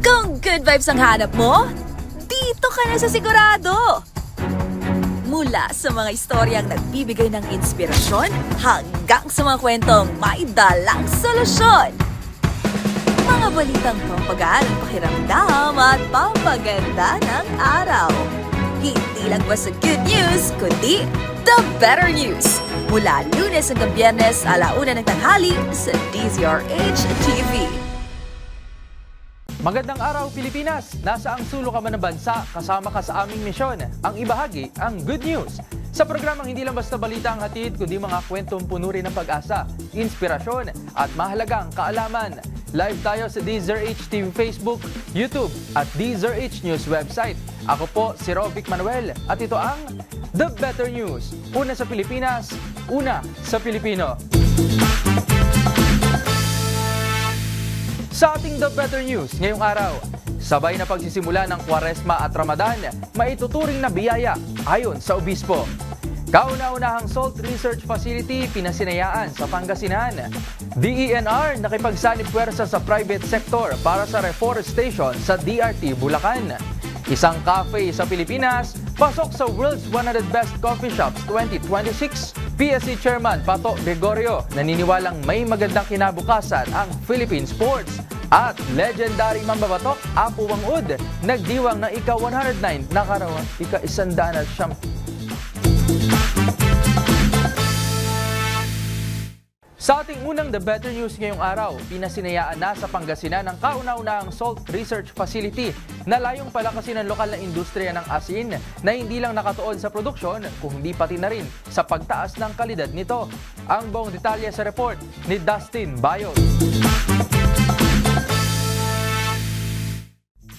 Kung good vibes ang hanap mo, dito ka na sa sigurado! Mula sa mga istoryang nagbibigay ng inspirasyon hanggang sa mga kwentong may dalang solusyon. Mga balitang pampagaan ang pakiramdam at pampaganda ng araw. Hindi lang basta good news, kundi the better news. Mula Lunes hanggang Biyernes, 1:00 ng tanghali sa DZRH TV. Magandang araw Pilipinas! Nasa ang sulok ka man ng bansa, kasama ka sa aming misyon, ang ibahagi ang good news. Sa programang hindi lang basta balita ang hatid, kundi mga kwentong puno rin ng pag-asa, inspirasyon at mahalagang kaalaman. Live tayo sa DZRH TV Facebook, YouTube at DZRH News website. Ako po si Rovic Manuel at ito ang The Better News. Una sa Pilipinas, una sa Pilipino. Sa ating The Better News ngayong araw, sabay na pagsisimula ng Kwaresma at Ramadan, maituturing na biyaya ayon sa obispo. Kauna-unahang Salt Research Facility pinasinayaan sa Pangasinan. DENR nakipagsanib puwersa sa private sector para sa reforestation sa DRT Bulacan. Isang cafe sa Pilipinas, pasok sa World's 100 Best Coffee Shops 2026. PSC Chairman Pato Gregorio naniniwalang may magandang kinabukasan ang Philippine sports. At legendary mambabatok Apo Wangud nagdiwang ng ika-109 na karawan, ika-100 Sa ating unang The Better News ngayong araw, pinasinayaan na sa Pangasinan ang kauna-unahang Salt Research Facility na layong palakasin ang lokal na industriya ng asin na hindi lang nakatuon sa produksyon, kundi pati na rin sa pagtaas ng kalidad nito. Ang buong detalye sa report ni Dustin Bayos.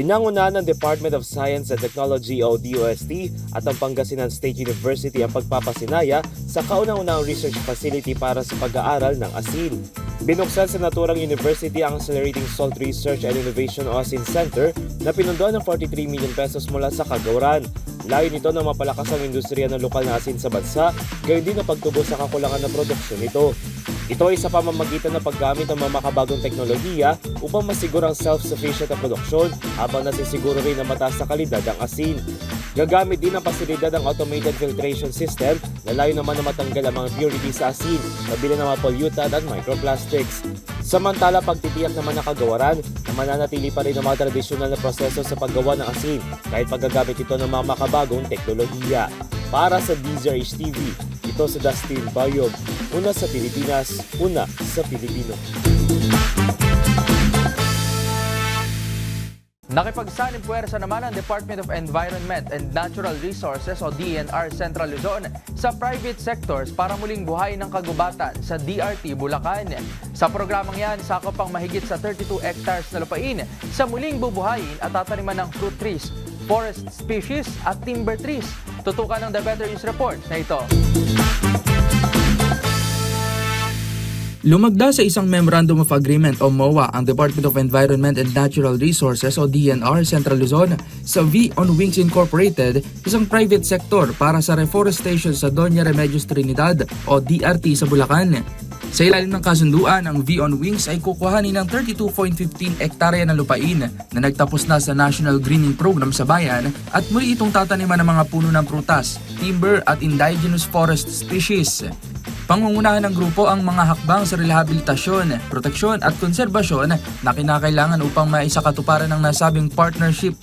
Pinangunahan ng Department of Science and Technology o DOST at ang Pangasinan State University ang pagpapasinaya sa kauna-unahang research facility para sa pag-aaral ng asin. Binuksan sa naturang university ang Accelerating Salt Research and Innovation o ASIN Center na pinundoan ng 43 million pesos mula sa kagawaran. Layo nito na mapalakas ang industriya ng lokal na asin sa bansa, gayon din ang pagtubo sa kakulangan ng produksyon nito. Ito ay sa pamamagitan ng paggamit ng mga makabagong teknolohiya upang masiguro ang self-sufficient na produksyon habang nasisiguro rin na mataas na kalidad ang asin. Gagamit din ang pasilidad ng automated filtration system na layo naman na matanggal ang mga impurities sa asin, kabila ng mga pollutant at microplastics. Samantala, pagtitiyak naman ng kagawaran na mananatili pa rin ang mga tradisyonal na proseso sa paggawa ng asin kahit paggagamit ito ng mga makabagong teknolohiya. Para sa DZRH TV, ito si Dustin Bayog. Una sa Pilipinas, una sa Pilipino. Nakipagsanib puwersa naman ang Department of Environment and Natural Resources o DENR Central Luzon sa private sectors para muling buhayin ng kagubatan sa DRT Bulacan. Sa programang yan, sakop ang mahigit sa 32 hectares na lupain sa muling bubuhayin at tataniman ng fruit trees, forest species at timber trees. Tutukan ng The Better News Report na ito. Lumagda sa isang Memorandum of Agreement o MOA ang Department of Environment and Natural Resources o DENR Central Luzon sa V on Wings Incorporated, isang private sector para sa reforestation sa Doña Remedios Trinidad o DRT sa Bulacan. Sa ilalim ng kasunduan, ang V on Wings ay kukuhanin ng 32.15 hektarya na lupain na nagtapos na sa National Greening Program sa bayan at muli itong tataniman ng mga puno ng prutas, timber at indigenous forest species. Pangungunahan ng grupo ang mga hakbang sa rehabilitasyon, proteksyon at konserbasyon na kinakailangan upang maisakatuparan ng nasabing partnership.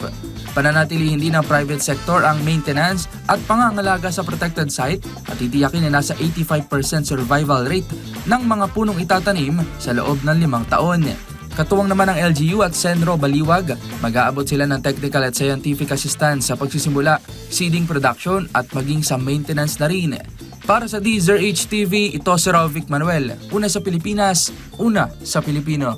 Pananatilihin din ng private sector ang maintenance at pangangalaga sa protected site at titiyakin na nasa 85% survival rate ng mga punong itatanim sa loob ng 5 taon. Katuwang naman ang LGU at Senro Baliwag, mag-aabot sila ng technical at scientific assistance sa pagsisimula, seeding production at maging sa maintenance na rin. Para sa DZRH TV, ito si Rovic Manuel. Una sa Pilipinas, una sa Pilipino.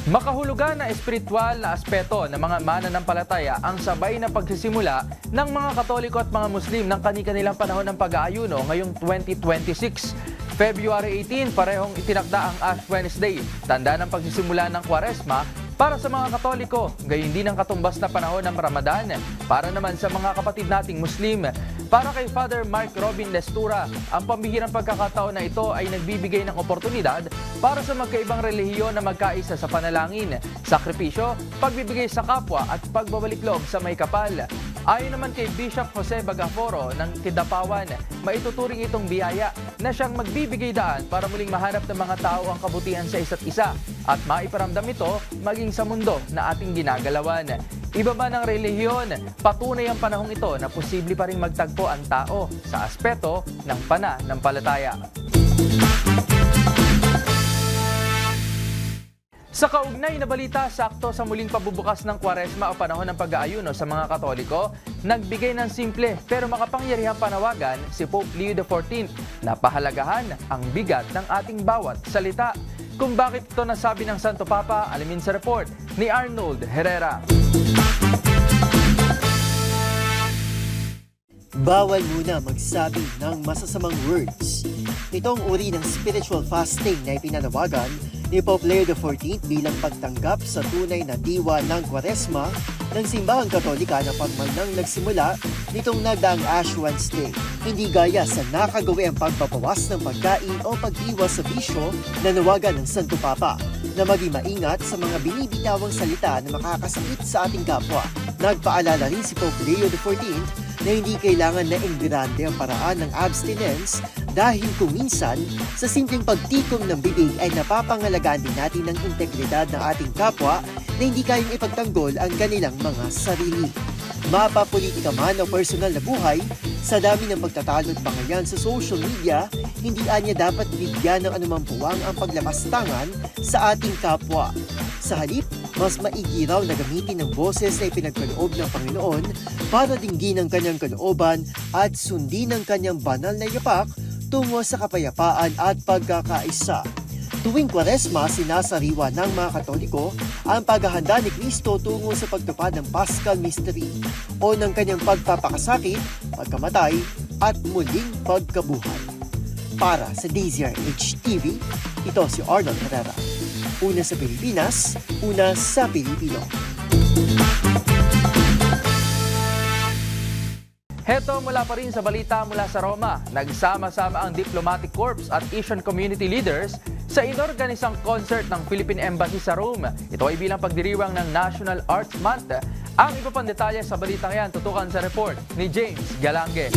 Makahulugan na espiritual na aspeto ng mga mananampalataya ang sabay na pagsisimula ng mga Katoliko at mga Muslim ng kani-kanilang panahon ng pag-aayuno ngayong 2026. February 18, parehong itinakda ang Ash Wednesday, tanda ng pagsisimula ng Kwaresma Para sa mga Katoliko, gayon din ang katumbas na panahon ng Ramadan. Para naman sa mga kapatid nating Muslim, para kay Father Mark Robin Lestura, ang pambihirang pagkakataon na ito ay nagbibigay ng oportunidad para sa magkaibang relihiyon na magkaisa sa panalangin, sakripisyo, pagbibigay sa kapwa at pagbabalik loob sa may kapal. Ayon naman kay Bishop Jose Bagaforo ng Kidapawan, maituturing itong biyaya na siyang magbibigay daan para muling mahanap ng mga tao ang kabutihan sa isa't isa at maiparamdam ito maging sa mundo na ating ginagalawan. Iba ba ng relihiyon, patunay ang panahong ito na posible pa rin magtagpo ang tao sa aspeto ng pananampalataya. Sa kaugnay na balita, sakto sa muling pabubukas ng Kwaresma o panahon ng pag-aayuno sa mga Katoliko, nagbigay ng simple pero makapangyarihang panawagan si Pope Leo XIV na pahalagahan ang bigat ng ating bawat salita. Kung bakit ito nasabi ng Santo Papa, alamin sa report ni Arnold Herrera. Bawal muna magsabi ng masasamang words. Itong uri ng spiritual fasting na ipinanawagan ni Pope Leo XIV bilang pagtanggap sa tunay na diwa ng Kwaresma ng Simbahang Katolika na pagmanang nagsimula nitong nagdaang Ash Wednesday. Hindi gaya sa nakagawi ang pagpapawas ng pagkain o pag-iwas sa bisyo na nawagan ng Santo Papa na maging maingat sa mga binibitawang salita na makakasakit sa ating kapwa. Nagpaalala rin si Pope Leo XIV na hindi kailangan na inggrande ang paraan ng abstinence dahil kung minsan, sa simpleng pagtikom ng bibig ay napapangalagaan din natin ng integridad ng ating kapwa na hindi kayang ipagtanggol ang kanilang mga sarili. Mapapolitika man o personal na buhay, sa dami ng pagtatalo at bangayan sa social media, hindi anya dapat bigyan ng anumang puwang ang paglapastangan sa ating kapwa. Sa halip, mas maigi raw na gamitin ng boses na ipinagkaloob ng Panginoon para dinggin ang kanyang kalooban at sundin ang kanyang banal na yapak tungo sa kapayapaan at pagkakaisa. Tuwing Kwaresma, sinasariwa ng mga Katoliko ang paghahanda ni Kristo tungo sa pagtupad ng Paschal Mystery o ng kanyang pagpapakasakit, pagkamatay at muling pagkabuhay. Para sa DZRH TV, ito si Arnold Herrera. Una sa Pilipinas, una sa Pilipino. Heto mula pa rin sa balita mula sa Roma, nagsama-sama ang Diplomatic Corps at Asian Community Leaders sa inorganisang concert ng Philippine Embassy sa Rome. Ito ay bilang pagdiriwang ng National Arts Month. Ang iba pang detalye sa balita yan tutukan sa report ni James Galange.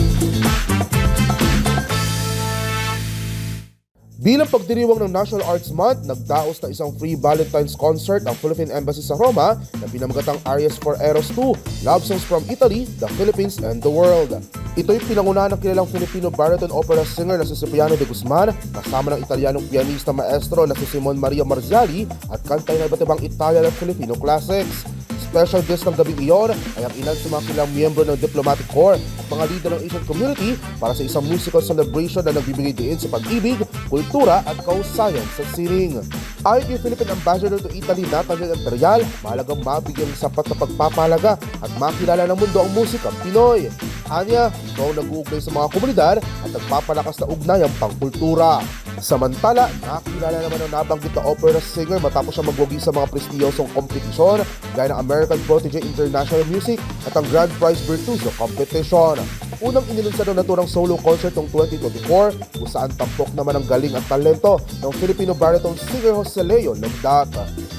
Bilang pagdiriwang ng National Arts Month, nagdaos na isang free Valentine's concert ang Philippine Embassy sa Roma na pinamagatang Arias for Eros 2, Love Songs from Italy, the Philippines, and the World. Ito'y pinangunahan ng kilalang Filipino baritone opera singer na si Cipriano de Guzman, kasama ng Italianong pianista maestro na si Simon Maria Marziali at kantay na iba't ibang Italian at Filipino classics. Special guest ng gabing iyon ay ang ilan sa mga kilang miyembro ng Diplomatic Corps at mga leader ng Asian community para sa isang musical celebration na nagbibigay diin sa pag-ibig, kultura at kausayan sa sining. Ayon kay Philippine Ambassador to Italy, Nathaniel Imperial, mahalagang mabigyan ng sapat na pagpapahalaga at makilala ng mundo ang musikang Pinoy. Anya, ito ang nag-uugnay sa mga komunidad at nagpapalakas na ugnayang pangkultura. Samantala, nakilala naman ang nabanggit na opera singer matapos siya magwagi sa mga prestiyosong kompetisyon gaya ng American Protege International Music at ang Grand Prize Virtuoso Competition. Unang inilunsad ng naturang solo concert noong 2024 kung saan tampok naman ang galing at talento ng Filipino baritone singer Jose Leo Lendat.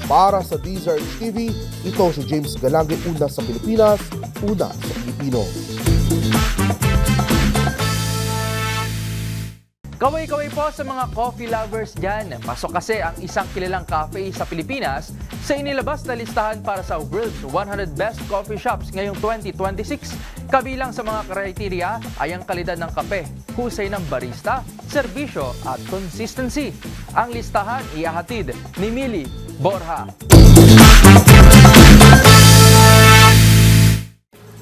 Para sa DZRH TV, ito si James Galange, una sa Pilipinas, una sa Pilipino. Kaway-kaway po sa mga coffee lovers dyan. Pasok kasi ang isang kilalang cafe sa Pilipinas sa inilabas na listahan para sa World's 100 Best Coffee Shops ngayong 2026. Kabilang sa mga kriteria ay ang kalidad ng kape, husay ng barista, serbisyo at consistency. Ang listahan ihahatid ni Mili Borja.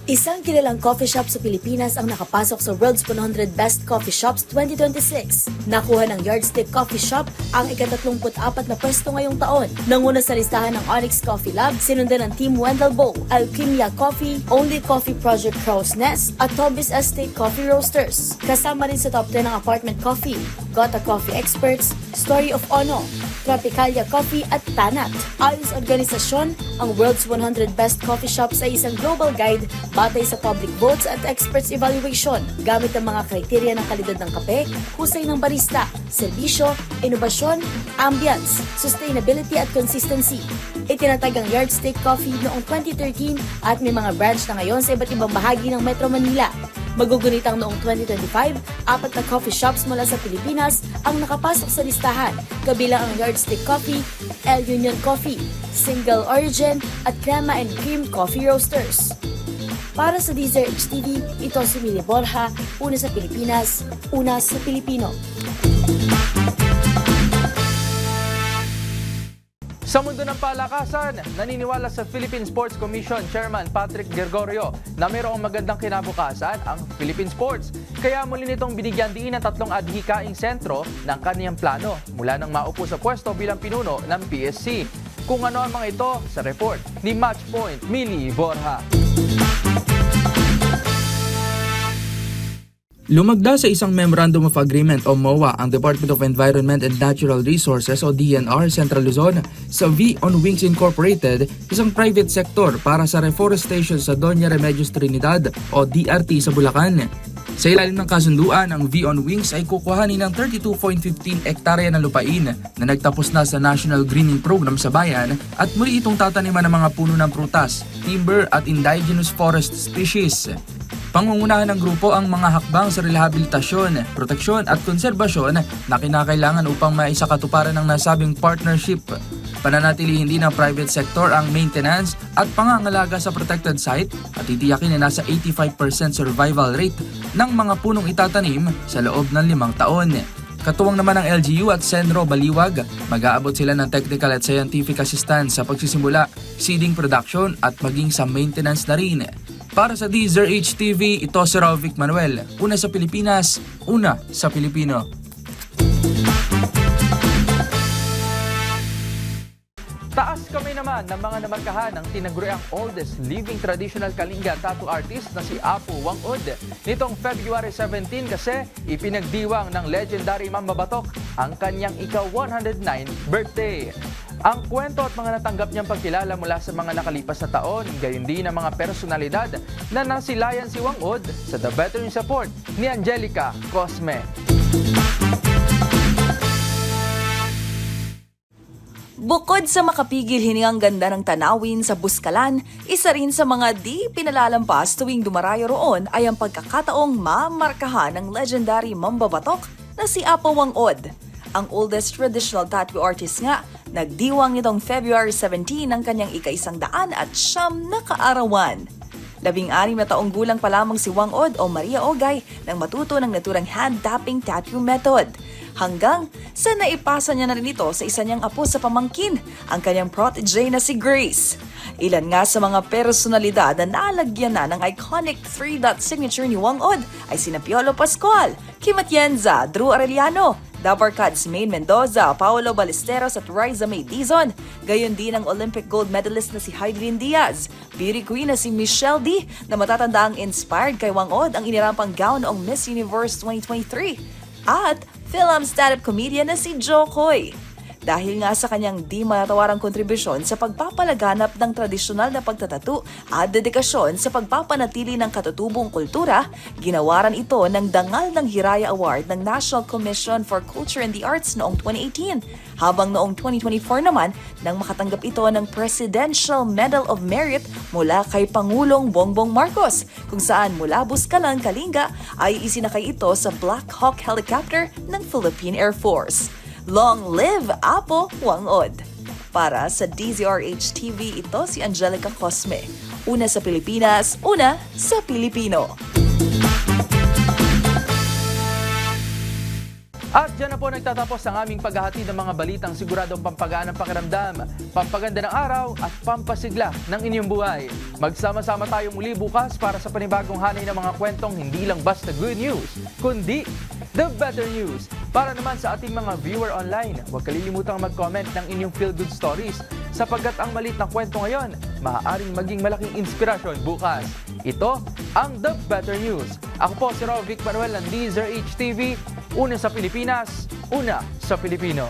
Isang kilalang coffee shop sa Pilipinas ang nakapasok sa World's 100 Best Coffee Shops 2026. Nakuha ng Yardstick Coffee Shop ang ika-34 na pwesto ngayong taon. Nanguna sa listahan ng Onyx Coffee Lab, sinundan ng Team Wendell Bow, Alquimia Coffee, Only Coffee Project Crow's Nest, at Tobis Estate Coffee Roasters. Kasama rin sa top 10 ng Apartment Coffee, Gota Coffee Experts, Story of Ono, Tropicalia Coffee at Tanat. Ayon sa organisasyon, ang World's 100 Best Coffee Shops ay isang global guide batay sa public votes at experts evaluation gamit ang mga kriteriya ng kalidad ng kape, husay ng barista, serbisyo, inobasyon, ambience, sustainability at consistency. Itinatag ang Yardstick Coffee noong 2013 at may mga branch na ngayon sa iba't ibang bahagi ng Metro Manila. Magugunitang noong 2025, 4 na coffee shops mula sa Pilipinas ang nakapasok sa listahan, kabilang ang Yardstick Coffee, El Union Coffee, Single Origin at Crema and Cream Coffee Roasters. Para sa DZRH TV, ito si Mili Borja, una sa Pilipinas, una sa Pilipino. Sa mundo ng palakasan, naniniwala sa Philippine Sports Commission Chairman Patrick Gregorio na mayroong magandang kinabukasan ang Philippine Sports. Kaya muli nitong binigyan diin ng 3 adhikaing sentro ng kaniyang plano mula nang maupo sa pwesto bilang pinuno ng PSC. Kung ano ang mga ito sa report ni Matchpoint Mili Borja. Lumagda sa isang Memorandum of Agreement o MOA ang Department of Environment and Natural Resources o DNR Central Luzon sa V on Wings Incorporated, isang private sector para sa reforestation sa Doña Remedios Trinidad o DRT sa Bulacan. Sa ilalim ng kasunduan, ang V on Wings ay kukuhanin ng 32.15 hektarya ng lupain na nagtapos na sa National Greening Program sa bayan at muli itong tataniman ng mga puno ng prutas, timber at indigenous forest species. Pangungunahan ng grupo ang mga hakbang sa rehabilitasyon, proteksyon at konserbasyon na kinakailangan upang maisakatuparan ng nasabing partnership. Pananatilihin din ng private sector ang maintenance at pangangalaga sa protected site at titiyakin na nasa 85% survival rate ng mga punong itatanim sa loob ng 5 taon. Katuwang naman ng LGU at Senro Baliwag, mag-aabot sila ng technical at scientific assistance sa pagsisimula, seeding production at maging sa maintenance na rin. Para sa DZRH TV, ito si Rovic Manuel. Una sa Pilipinas, una sa Pilipino. Taas kami naman ng mga namarkahan ng tinaguriang oldest living traditional Kalinga tattoo artist na si Apo Wangod. Nitong February 17 kasi ipinagdiwang ng legendary Mamba Batok ang kanyang ika-109 birthday. Ang kwento at mga natanggap niyang pagkilala mula sa mga nakalipas na taon, gayon din ang mga personalidad na nasilayan si Wangod sa The Better News Report ni Angelica Cosme. Bukod sa makapigil hiningang ganda ng tanawin sa Buskalan, isa rin sa mga di pinalalampas tuwing dumarayo roon ay ang pagkakataong mamarkahan ng legendary Mamba Batok na si Apo Wangod. Ang oldest traditional tattoo artist nga, nagdiwang nitong February 17 ang kanyang ika-100 at 9 na kaarawan. 16 na taong gulang pa lamang si Wangod o Maria Ogay nang matuto ng naturang hand-tapping tattoo method. Hanggang sa naipasa niya na rin ito sa isa niyang apo sa pamangkin, ang kanyang protege na si Grace. Ilan nga sa mga personalidad na nalagyan na ng iconic 3-dot signature ni Wangod ay sina Piolo Pascual, Kim Atienza, Drew Arellano, Dabarkads Maine Mendoza, Paolo Ballesteros at Riza May Dizon. Gayon din ang Olympic gold medalist na si Heidelin Diaz, beauty queen na si Michelle D na matatandaang inspired kay Wangod ang inirampang gown noong Miss Universe 2023. At film stand-up comedian na si Jokoy. Dahil nga sa kanyang di matatawarang kontribusyon sa pagpapalaganap ng tradisyonal na pagtatatu at dedikasyon sa pagpapanatili ng katutubong kultura, ginawaran ito ng Dangal ng Hiraya Award ng National Commission for Culture and the Arts noong 2018, habang noong 2024 naman nang makatanggap ito ng Presidential Medal of Merit mula kay Pangulong Bongbong Marcos, kung saan mula Buskalan, Kalinga ay isinakay ito sa Black Hawk helicopter ng Philippine Air Force. Long live Apo Wangod! Para sa DZRH TV, ito si Angelica Cosme. Una sa Pilipinas, una sa Pilipino. At dyan na po nagtatapos ang aming paghahatid ng mga balitang siguradong pampagaan ng pakiramdam, pampaganda ng araw at pampasigla ng inyong buhay. Magsama-sama tayo muli bukas para sa panibagong hanay ng mga kwentong hindi lang basta good news, kundi the better news. Para naman sa ating mga viewer online, huwag kalilimutang mag-comment ng inyong feel-good stories sapagkat ang maliit na kwento ngayon, maaaring maging malaking inspirasyon bukas. Ito ang The Better News. Ako po si Rovic Manuel ng DZRH TV, una sa Pilipinas, una sa Pilipino.